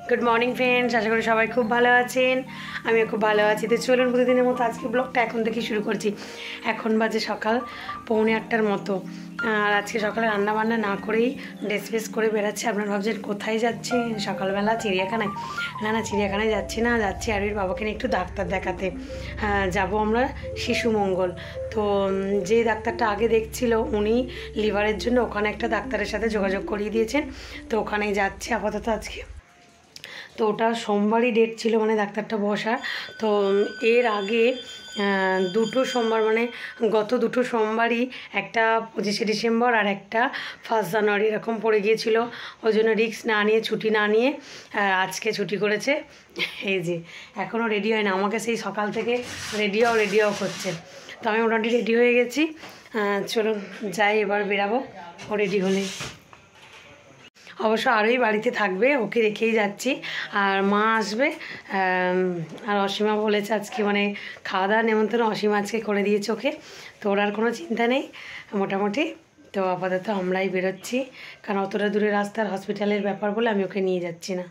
Good morning friends, আশা করি সবাই খুব ভালো আছেন। আমিও খুব ভালো আছি। তো চলুন প্রতিদিনের মতো আজকে ব্লগটা এখন থেকে শুরু করছি। এখন বাজে সকাল 7:45 মতো। আর আজকে সকালে রান্নাবান্না না করেই ড্রেস ফ্রেস করে বেড়াচ্ছে। আপনারা ভাবছেন কোথায় যাচ্ছে সকালবেলা? চিড়িয়াখানায়? না, চিড়িয়াখানায় যাচ্ছি না, যাচ্ছি আরবির বাবাকে নিয়ে একটু ডাক্তার দেখাতে। যাব আমরা শিশু মঙ্গল। তো যে ডাক্তারটা আগে দেখছিল উনি লিভারের জন্য ওখানে একটা ডাক্তারের সাথে যোগাযোগ করিয়ে দিয়েছেন। তো ওখানেই যাচ্ছি আপাতত আজকে। তো ওটা সোমবারই ডেট ছিল, মানে ডাক্তারটা বসার। তো এর আগে দুটো সোমবার, মানে গত দুটো সোমবারই, একটা 25শে ডিসেম্বর আর একটা 1 জানুয়ারি এরকম পড়ে গিয়েছিল। ওই জন্য রিস্ক না নিয়ে, ছুটি না নিয়ে আজকে ছুটি করেছে। এই যে এখনও রেডি হয় না, আমাকে সেই সকাল থেকে রেডিও করছে। তো আমি মোটামুটি রেডি হয়ে গেছি। চলুন যাই, এবার বেরাবো ও রেডি হলে। অবশ্য আরোই বাড়িতে থাকবে, ওকে রেখেই যাচ্ছি। আর মা আসবে। আর অসীমা বলেছে আজকে, মানে খাওয়া দাওয়া নেমন্তন্ন অসীমা আজকে করে দিয়েছে ওকে। তো ওর আর কোনো চিন্তা নেই মোটামুটি। তো আপাতত আমরাই বেরোচ্ছি, কারণ অতটা দূরে রাস্তার হসপিটালের ব্যাপার বলে আমি ওকে নিয়ে যাচ্ছি না।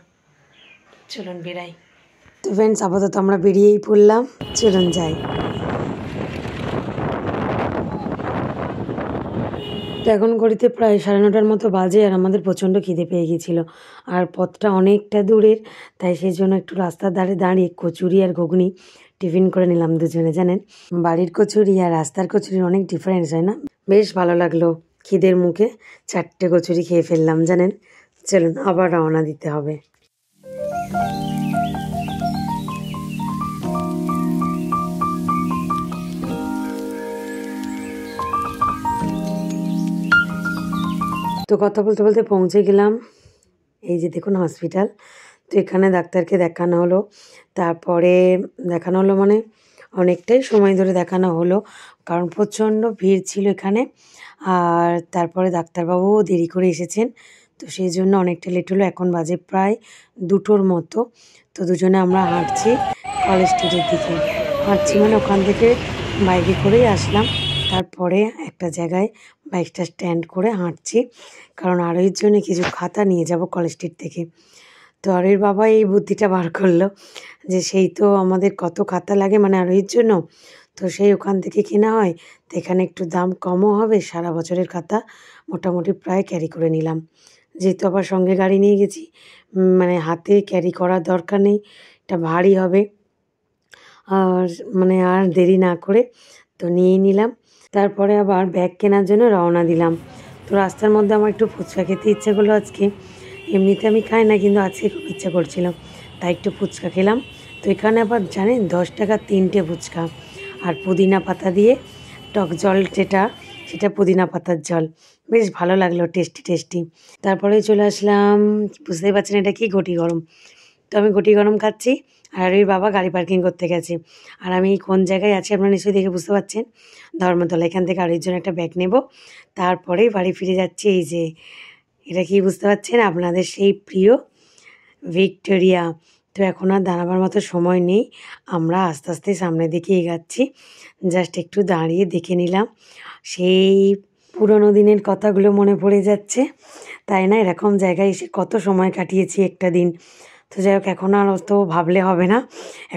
চলুন বেরাই। তো ফ্রেন্ডস, আপাতত আমরা বেরিয়েই পড়লাম, চলুন যাই। তো এখন ঘড়িতে প্রায় 9:30 মতো বাজে, আর আমাদের প্রচণ্ড খিদে পেয়ে গিয়েছিলো। আর পথটা অনেকটা দূরের, তাই সেই জন্য একটু রাস্তার ধারে দাঁড়িয়ে কচুরি আর ঘুগনি টিফিন করে নিলাম দুজনে। জানেন, বাড়ির কচুরি আর রাস্তার কচুরির অনেক ডিফারেন্স হয় না? বেশ ভালো লাগলো। খিদের মুখে 4টে কচুরি খেয়ে ফেললাম জানেন। চলুন আবার রওনা দিতে হবে। তো কথা বলতে বলতে পৌঁছে গেলাম। এই যে দেখুন হসপিটাল। তো এখানে ডাক্তারকে দেখানো হলো। তারপরে দেখানো হলো, মানে অনেকটাই সময় ধরে দেখানো হলো, কারণ প্রচণ্ড ভিড় ছিল এখানে। আর তারপরে ডাক্তারবাবুও দেরি করে এসেছেন, তো সেই জন্য অনেকটা লেট হলো। এখন বাজে প্রায় 2টোর মতো। তো দুজনে আমরা হাঁটছি কলেজ স্ট্রিটের দিকে। হাঁটছি মানে ওখান থেকে বাইকে করেই আসলাম। তারপরে একটা জায়গায় বাইকটা স্ট্যান্ড করে হাঁটছি, কারণ আরোহীর জন্য কিছু খাতা নিয়ে যাব কলেজ স্ট্রিট থেকে। তো আরোহীর বাবা এই বুদ্ধিটা বার করলো যে সেই তো আমাদের কত খাতা লাগে, মানে আরোহীর জন্য, তো সেই ওখান থেকে কেনা হয়। তো এখানে একটু দাম কমও হবে, সারা বছরের খাতা মোটামুটি প্রায় ক্যারি করে নিলাম। যেহেতু আবার সঙ্গে গাড়ি নিয়ে গেছি, মানে হাতে ক্যারি করার দরকার নেই, এটা ভারী হবে। আর মানে আর দেরি না করে তো নিয়েই নিলাম। তারপরে আবার ব্যাগ কেনার জন্য রওনা দিলাম। তো রাস্তার মধ্যে আমার একটু ফুচকা খেতে ইচ্ছে করলো আজকে। এমনিতে আমি খাই না, কিন্তু আজকে খুব ইচ্ছা করছিল, তাই একটু ফুচকা খেলাম। তো এখানে আবার জানেন 10 টাকা 3টে ফুচকা, আর পুদিনা পাতা দিয়ে টক জল, সেটা পুদিনা পাতার জল। বেশ ভালো লাগলো, টেস্টি। তারপরে চলে আসলাম, বুঝতেই পারছেন এটা কি, ঘটি গরম। তো আমি ঘটি গরম খাচ্ছি, আর ওর বাবা গাড়ি পার্কিং করতে গেছে। আর আমি কোন জায়গায় আছি আপনারা নিশ্চয়ই দেখে বুঝতে পারছেন, ধর্মতলা। এখান থেকে আরোর জন্য একটা ব্যাগ নেব, তারপরেই বাড়ি ফিরে যাচ্ছি। এই যে এটা কি বুঝতে পারছেন, আপনাদের সেই প্রিয় ভিক্টোরিয়া। তো এখন আর দাঁড়াবার মতো সময় নেই, আমরা আস্তে আস্তে সামনের দিকে এগাচ্ছি। জাস্ট একটু দাঁড়িয়ে দেখে নিলাম, সেই পুরোনো দিনের কথাগুলো মনে পড়ে যাচ্ছে, তাই না? এরকম জায়গায় এসে কত সময় কাটিয়েছি একটা দিন। তো যাই হোক, এখন আর অত ভাবলে হবে না,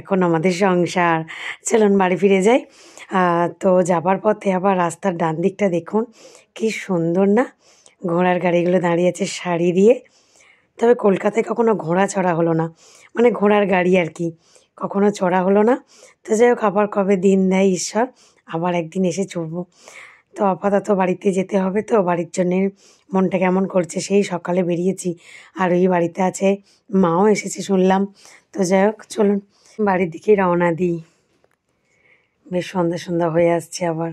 এখন আমাদের সংসার। চলুন বাড়ি ফিরে যাই। তো যাবার পথে আবার রাস্তার ডান দিকটা দেখুন, কি সুন্দর না, ঘোড়ার গাড়িগুলো দাঁড়িয়ে আছে সারি দিয়ে। তবে কলকাতায় কখনো ঘোড়া চড়া হলো না, মানে ঘোড়ার গাড়ি আর কি, কখনো চড়া হলো না। তো যাই হোক, আবার কবে দিন দেয় ঈশ্বর, আবার একদিন এসে চড়বো। তো আপাতত বাড়িতে যেতে হবে, তো বাড়ির জন্যে মনটা কেমন করছে। সেই সকালে বেরিয়েছি, আর ওই বাড়িতে আছে, মাও এসেছে শুনলাম। তো যাই হোক, চলুন বাড়ির দিকেই রওনা দিই। বেশ সন্ধ্যা হয়ে আসছে আবার।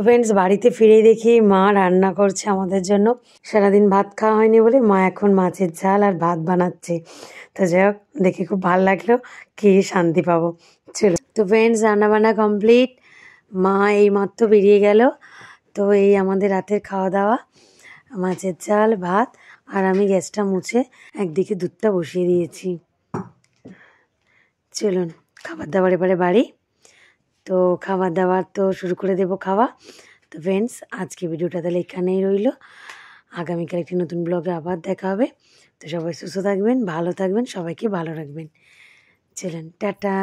ফ্রেন্ডস বাড়িতে ফিরে দেখি মা রান্না করছে আমাদের জন্য। সারাদিন ভাত খাওয়া হয়নি বলে মা এখন মাছের ঝাল আর ভাত বানাচ্ছে। তো যাই হোক, দেখে খুব ভালো লাগলো, খেয়ে শান্তি পাবো। চলো, তো ফ্রেন্ডস রান্নাবান্না কমপ্লিট, মা এইমাত্র বেরিয়ে গেল। তো এই আমাদের রাতের খাওয়া দাওয়া, মাছের ঝাল, ভাত, আর আমি গ্যাসটা মুছে একদিকে দুধটা বসিয়ে দিয়েছি। চলুন খাবার দাবার এবারে বাড়ি। তো খাবার দাবার তো শুরু করে দেবো খাওয়া। তো ফ্রেন্ডস আজকে ভিডিওটা তাহলে এখানেই রইল। আগামীকাল একটি নতুন ব্লগে আবার দেখা হবে। তো সবাই সুস্থ থাকবেন, ভালো থাকবেন, সবাইকে ভালো রাখবেন। চলুন টাটা।